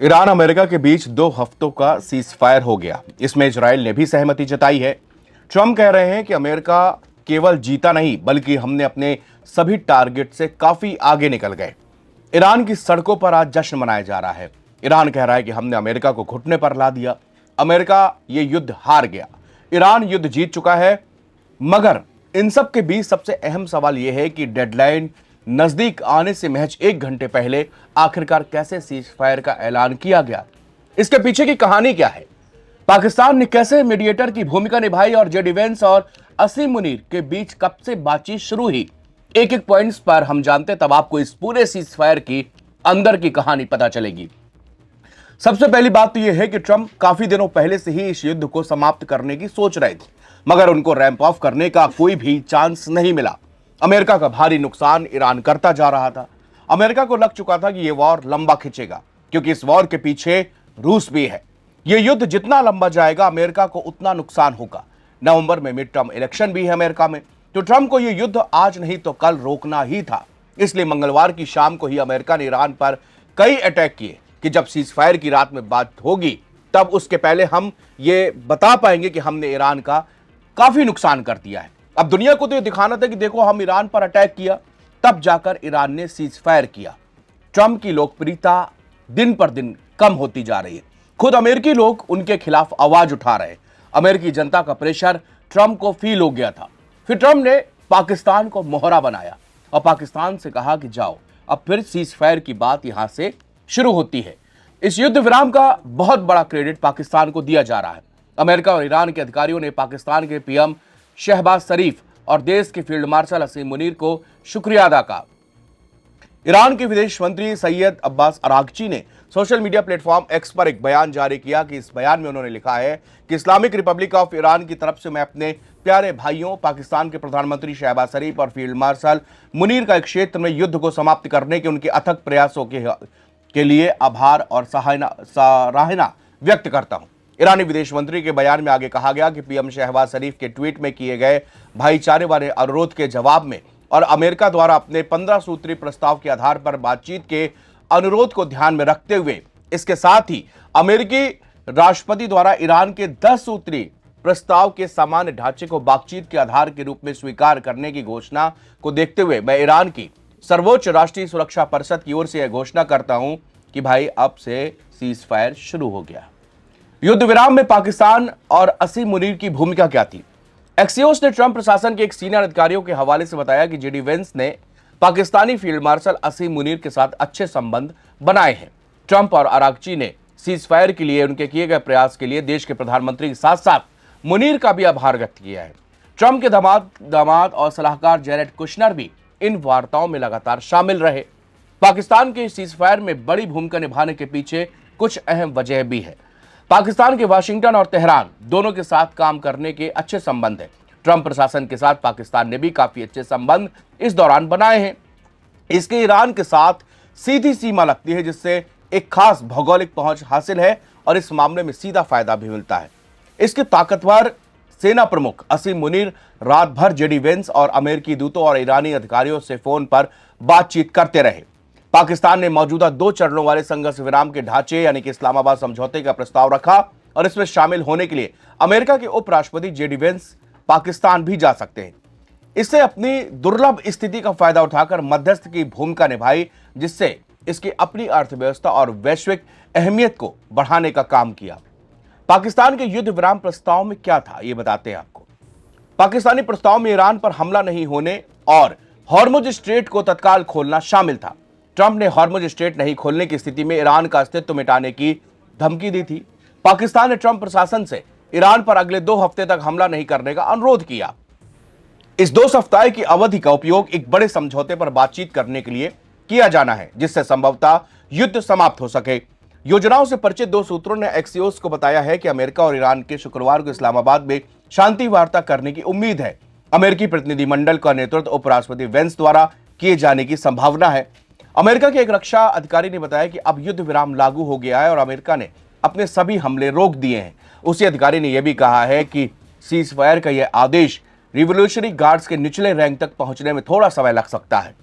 Iran America के बीच 2 हफ्तों का सीज फायर हो गया। इसमें इजराइल ने भी सहमति जताई है। ट्रंप कह रहे हैं कि अमेरिका केवल जीता नहीं बल्कि हमने अपने सभी टारगेट से काफी आगे निकल गए। ईरान की सड़कों पर आज जश्न मनाया जा रहा है। ईरान कह रहा है कि हमने अमेरिका को घुटने पर ला दिया। अमेरिका ये युद्ध हार गया, ईरान युद्ध जीत चुका है। मगर इन सब के बीच सबसे अहम सवाल यह है कि डेडलाइन नजदीक आने से महज 1 घंटे पहले आखिरकार कैसे सीज फायर का ऐलान किया गया। इसके पीछे की कहानी क्या है, पाकिस्तान ने कैसे मीडिएटर की भूमिका निभाई और जेडी वेंस और असीम मुनीर के बीच कब से बातचीत शुरू हुई। एक एक पॉइंट्स पर हम जानते तब आपको इस पूरे सीज फायर की अंदर की कहानी पता चलेगी। सबसे पहली बात तो यह है कि ट्रंप काफी दिनों पहले से ही इस युद्ध को समाप्त करने की सोच रहे थे, मगर उनको रैंप ऑफ करने का कोई भी चांस नहीं मिला। अमेरिका का भारी नुकसान ईरान करता जा रहा था। अमेरिका को लग चुका था कि यह वॉर लंबा खिंचेगा, क्योंकि इस वॉर के पीछे रूस भी है। यह युद्ध जितना लंबा जाएगा अमेरिका को उतना नुकसान होगा। नवंबर में मिड टर्म इलेक्शन भी है अमेरिका में, तो ट्रंप को यह युद्ध आज नहीं तो कल रोकना ही था। इसलिए मंगलवार की शाम को ही अमेरिका ने ईरान पर कई अटैक किए कि जब सीज फायर की रात में बात होगी तब उसके पहले हम ये बता पाएंगे कि हमने ईरान का काफी नुकसान कर दिया है। अब दुनिया को तो ये दिखाना था कि देखो हम ईरान पर अटैक किया, तब जाकर ईरान ने सीज फायर किया। ट्रंप की लोकप्रियता दिन पर दिन कम होती जा रही है। खुद अमेरिकी लोग उनके खिलाफ आवाज उठा रहे हैं। अमेरिकी जनता का प्रेशर ट्रंप को फील हो गया था। फिर ट्रंप ने पाकिस्तान को मोहरा बनाया और पाकिस्तान से कहा कि जाओ, अब फिर सीज फायर की बात यहां से शुरू होती है। इस युद्ध विराम का बहुत बड़ा क्रेडिट पाकिस्तान को दिया जा रहा है। अमेरिका और ईरान के अधिकारियों ने पाकिस्तान के पीएम शहबाज शरीफ और देश के फील्ड मार्शल असीम मुनीर को शुक्रिया अदा किया। ईरान के विदेश मंत्री सैयद अब्बास अरागची ने सोशल मीडिया प्लेटफॉर्म एक्स पर एक बयान जारी किया कि इस बयान में उन्होंने लिखा है कि इस्लामिक रिपब्लिक ऑफ ईरान की तरफ से मैं अपने प्यारे भाइयों पाकिस्तान के प्रधानमंत्री शहबाज शरीफ और फील्ड मार्शल मुनीर का एक क्षेत्र में युद्ध को समाप्त करने के उनके अथक प्रयासों के लिए आभार और सराहना व्यक्त करता हूं। ईरानी विदेश मंत्री के बयान में आगे कहा गया कि पीएम शहबाज शरीफ के ट्वीट में किए गए भाईचारे वाले अनुरोध के जवाब में और अमेरिका द्वारा अपने 15 सूत्री प्रस्ताव के आधार पर बातचीत के अनुरोध को ध्यान में रखते हुए इसके साथ ही अमेरिकी राष्ट्रपति द्वारा ईरान के 10 सूत्री प्रस्ताव के सामान्य ढांचे को बातचीत के आधार के रूप में स्वीकार करने की घोषणा को देखते हुए मैं ईरान की सर्वोच्च राष्ट्रीय सुरक्षा परिषद की ओर से यह घोषणा करता हूं कि भाई अब से सीज फायर शुरू हो गया। युद्ध विराम में पाकिस्तान और असीम मुनीर की भूमिका क्या थी। एक्सियोस ने ट्रंप प्रशासन के एक सीनियर अधिकारियों के हवाले से बताया कि जेडी वेंस ने पाकिस्तानी फील्ड मार्शल असीम मुनीर के साथ अच्छे संबंध बनाए हैं। ट्रंप और अरागची ने सीज फायर के लिए उनके किए गए प्रयास के लिए देश के प्रधानमंत्री के साथ साथ मुनीर का भी आभार व्यक्त किया है। ट्रंप के दामाद और सलाहकार जेरेड कुशनर भी इन वार्ताओं में लगातार शामिल रहे। पाकिस्तान के सीज फायर में बड़ी भूमिका निभाने के पीछे कुछ अहम वजह भी है। पाकिस्तान के वाशिंगटन और तेहरान दोनों के साथ काम करने के अच्छे संबंध हैं। ट्रंप प्रशासन के साथ पाकिस्तान ने भी काफी अच्छे संबंध इस दौरान बनाए हैं। इसके ईरान के साथ सीधी सीमा लगती है, जिससे एक खास भौगोलिक पहुंच हासिल है और इस मामले में सीधा फायदा भी मिलता है। इसके ताकतवर सेना प्रमुख असीम मुनीर रात भर जेडी वेंस और अमेरिकी दूतों और ईरानी अधिकारियों से फोन पर बातचीत करते रहे। पाकिस्तान ने मौजूदा 2 चरणों वाले संघर्ष विराम के ढांचे यानी कि इस्लामाबाद समझौते का प्रस्ताव रखा और इसमें शामिल होने के लिए अमेरिका के उपराष्ट्रपति जेडी वेंस पाकिस्तान भी जा सकते हैं। इससे अपनी दुर्लभ स्थिति का फायदा उठाकर मध्यस्थ की भूमिका निभाई, जिससे इसकी अपनी अर्थव्यवस्था और वैश्विक अहमियत को बढ़ाने का काम किया। पाकिस्तान के युद्ध विराम प्रस्ताव में क्या था ये बताते हैं आपको। पाकिस्तानी प्रस्ताव में ईरान पर हमला नहीं होने और हॉर्मुज स्ट्रेट को तत्काल खोलना शामिल था। ट्रंप ने हॉर्मुज स्ट्रेट नहीं खोलने की स्थिति में ईरान का अस्तित्व मिटाने की धमकी दी थी। पाकिस्तान ने ट्रंप प्रशासन से ईरान पर अगले 2 हफ्ते तक हमला नहीं करने का अनुरोध किया। इस 2 सप्ताह की अवधि का उपयोग एक बड़े समझौते पर बातचीत करने के लिए किया जाना है, जिससे संभवतः युद्ध समाप्त हो सके। योजनाओं से परिचित 2 सूत्रों ने एक्सियोस को बताया है कि अमेरिका और ईरान के शुक्रवार को इस्लामाबाद में शांति वार्ता करने की उम्मीद है। अमेरिकी प्रतिनिधिमंडल का नेतृत्व उपराष्ट्रपति वेंस द्वारा किए जाने की संभावना है। अमेरिका के एक रक्षा अधिकारी ने बताया कि अब युद्ध विराम लागू हो गया है और अमेरिका ने अपने सभी हमले रोक दिए हैं। उसी अधिकारी ने यह भी कहा है कि सीज फायर का यह आदेश रिवोल्यूशनरी गार्ड्स के निचले रैंक तक पहुंचने में थोड़ा समय लग सकता है।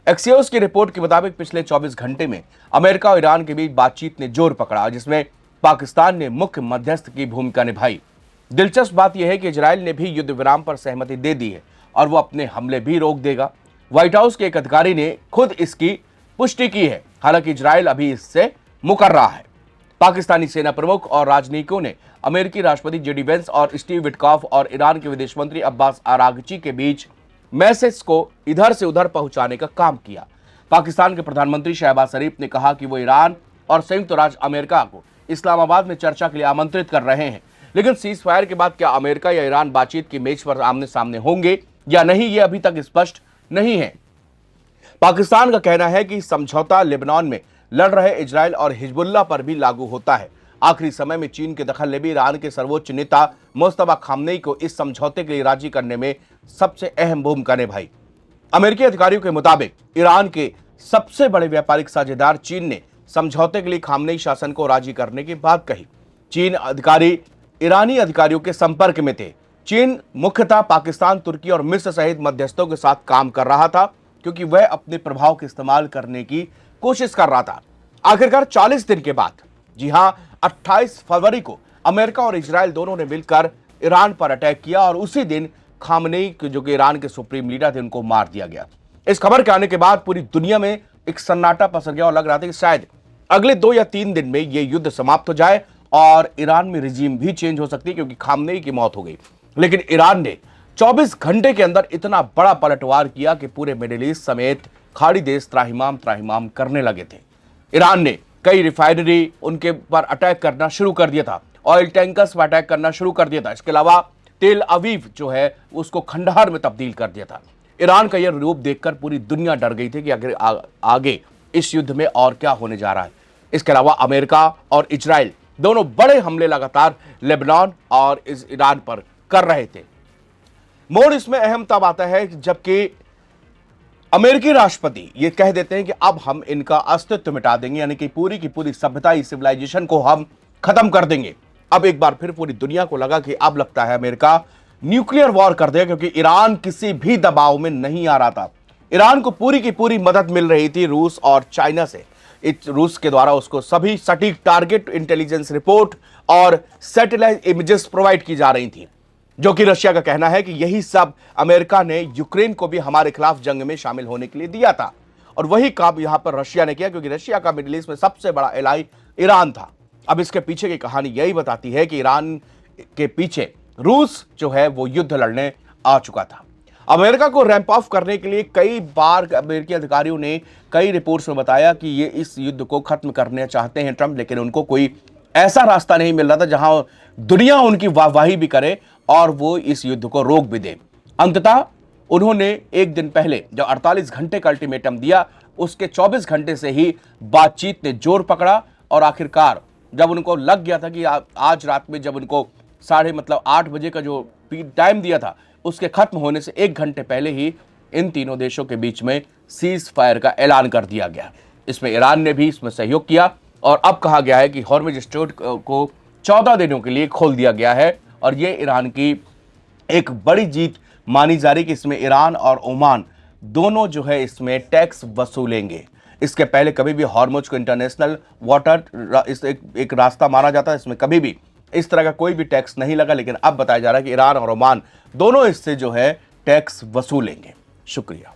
एक्सियोस की रिपोर्ट के मुताबिक पिछले 24 घंटे में अमेरिका और ईरान के बीच बातचीत ने जोर पकड़ा, जिसमें पाकिस्तान ने मुख्य मध्यस्थ की भूमिका निभाई। दिलचस्प बात यह है कि इजराइल ने भी युद्ध विराम पर सहमति दे दी है और वो अपने हमले भी रोक देगा। व्हाइट हाउस के एक अधिकारी ने खुद इसकी पुष्टि की है। हालांकि इजराइल अभी इससे मुकर रहा है। पाकिस्तानी सेना प्रमुख और राजनयिकों ने अमेरिकी राष्ट्रपति जेडी वेंस और स्टीव विटकॉफ और ईरान के विदेश मंत्री अब्बास आरागची के बीच मैसेज को इधर से उधर पहुंचाने का काम किया। पाकिस्तान के प्रधानमंत्री शहबाज शरीफ ने कहा कि वो ईरान और संयुक्त राज्य अमेरिका को इस्लामाबाद में चर्चा के लिए आमंत्रित कर रहे हैं, लेकिन सीज फायर के बाद क्या अमेरिका या ईरान बातचीत की मेज पर आमने सामने होंगे या नहीं, ये अभी तक स्पष्ट नहीं है। पाकिस्तान का कहना है कि समझौता लेबनान में लड़ रहे इजराइल और हिजबुल्लाह पर भी लागू होता है। आखिरी समय में चीन के दखल ने भी ईरान के सर्वोच्च नेता मुस्तफा खामनेई को इस समझौते के लिए राजी करने में सबसे अहम भूमिका निभाई। अमेरिकी अधिकारियों के मुताबिक ईरान के सबसे बड़े व्यापारिक साझेदार चीन ने समझौते के लिए खामनेई शासन को राजी करने की बात कही। चीन अधिकारी ईरानी अधिकारियों के संपर्क में थे। चीन मुख्यतः पाकिस्तान, तुर्की और मिस्र सहित मध्यस्थों के साथ काम कर रहा था, क्योंकि वह अपने प्रभाव का इस्तेमाल करने की कोशिश कर रहा था। आखिरकार 40 दिन के बाद, जी हां, 28 फरवरी को अमेरिका और इजराइल दोनों ने मिलकर ईरान पर अटैक किया और उसी दिन खामनेई, जो कि ईरान के सुप्रीम लीडर थे, उनको मार दिया गया। इस खबर के आने के बाद पूरी दुनिया में एक सन्नाटा पसर गया और लग रहा था कि शायद अगले 2 या 3 दिन में यह युद्ध समाप्त हो जाए और ईरान में रिजीम भी चेंज हो सकती है, क्योंकि खामनेई की मौत हो गई। लेकिन ईरान ने 24 घंटे के अंदर इतना बड़ा पलटवार किया कि पूरे मिडिल ईस्ट समेत खाड़ी देश त्राहिमाम करने लगे थे। ईरान ने कई रिफाइनरी उनके पर अटैक करना शुरू कर दिया था, ऑयल टैंकर्स पर अटैक करना शुरू कर दिया था। इसके अलावा तेल अवीव जो है उसको खंडहर में तब्दील कर दिया था। ईरान का यह रूप देखकर पूरी दुनिया डर गई थी कि अगर आगे इस युद्ध में और क्या होने जा रहा है। इसके अलावा अमेरिका और इजराइल दोनों बड़े हमले लगातार लेबनान और इस ईरान पर कर रहे थे। मोड़ इसमें अहम तब आता है जबकि अमेरिकी राष्ट्रपति ये कह देते हैं कि अब हम इनका अस्तित्व मिटा देंगे, यानी कि पूरी की पूरी सभ्यता, इस सिविलाइजेशन को हम खत्म कर देंगे। अब एक बार फिर पूरी दुनिया को लगा कि अब लगता है अमेरिका न्यूक्लियर वॉर कर देगा, क्योंकि ईरान किसी भी दबाव में नहीं आ रहा था। ईरान को पूरी की पूरी मदद मिल रही थी रूस और चाइना से। रूस के द्वारा उसको सभी सटीक टारगेट इंटेलिजेंस रिपोर्ट और सैटेलाइट इमेजेस प्रोवाइड की जा रही थी, जो कि रशिया का कहना है कि यही सब अमेरिका ने यूक्रेन को भी हमारे खिलाफ जंग में शामिल होने के लिए दिया था। और वही काम यहां पर रशिया ने किया, क्योंकि रशिया का मिडिल ईस्ट में सबसे बड़ा एलाई ईरान था। अब इसके पीछे की कहानी यही बताती है कि ईरान के पीछे रूस जो है वो युद्ध लड़ने आ चुका था। अमेरिका को रैंप ऑफ करने के लिए कई बार अमेरिकी अधिकारियों ने कई रिपोर्ट्स में बताया कि ये इस युद्ध को खत्म करना चाहते हैं ट्रंप, लेकिन उनको कोई ऐसा रास्ता नहीं मिल रहा था जहां दुनिया उनकी वाहवाही भी करे और वो इस युद्ध को रोक भी दे। अंततः उन्होंने एक दिन पहले जो 48 घंटे का अल्टीमेटम दिया, उसके 24 घंटे से ही बातचीत ने जोर पकड़ा और आखिरकार जब उनको लग गया था कि आज रात में, जब उनको 8:30 बजे का जो टाइम दिया था, उसके खत्म होने से 1 घंटे पहले ही इन तीनों देशों के बीच में सीज फायर का ऐलान कर दिया गया। इसमें ईरान ने भी इसमें सहयोग किया और अब कहा गया है कि हॉर्मुज स्ट्रेट को 14 दिनों के लिए खोल दिया गया है और ये ईरान की एक बड़ी जीत मानी जा रही कि इसमें ईरान और ओमान दोनों जो है इसमें टैक्स वसूलेंगे। इसके पहले कभी भी हॉर्मुज को इंटरनेशनल वाटर एक रास्ता माना जाता है, इसमें कभी भी इस तरह का कोई भी टैक्स नहीं लगा, लेकिन अब बताया जा रहा है कि ईरान और ओमान दोनों इससे जो है टैक्स वसूलेंगे। शुक्रिया।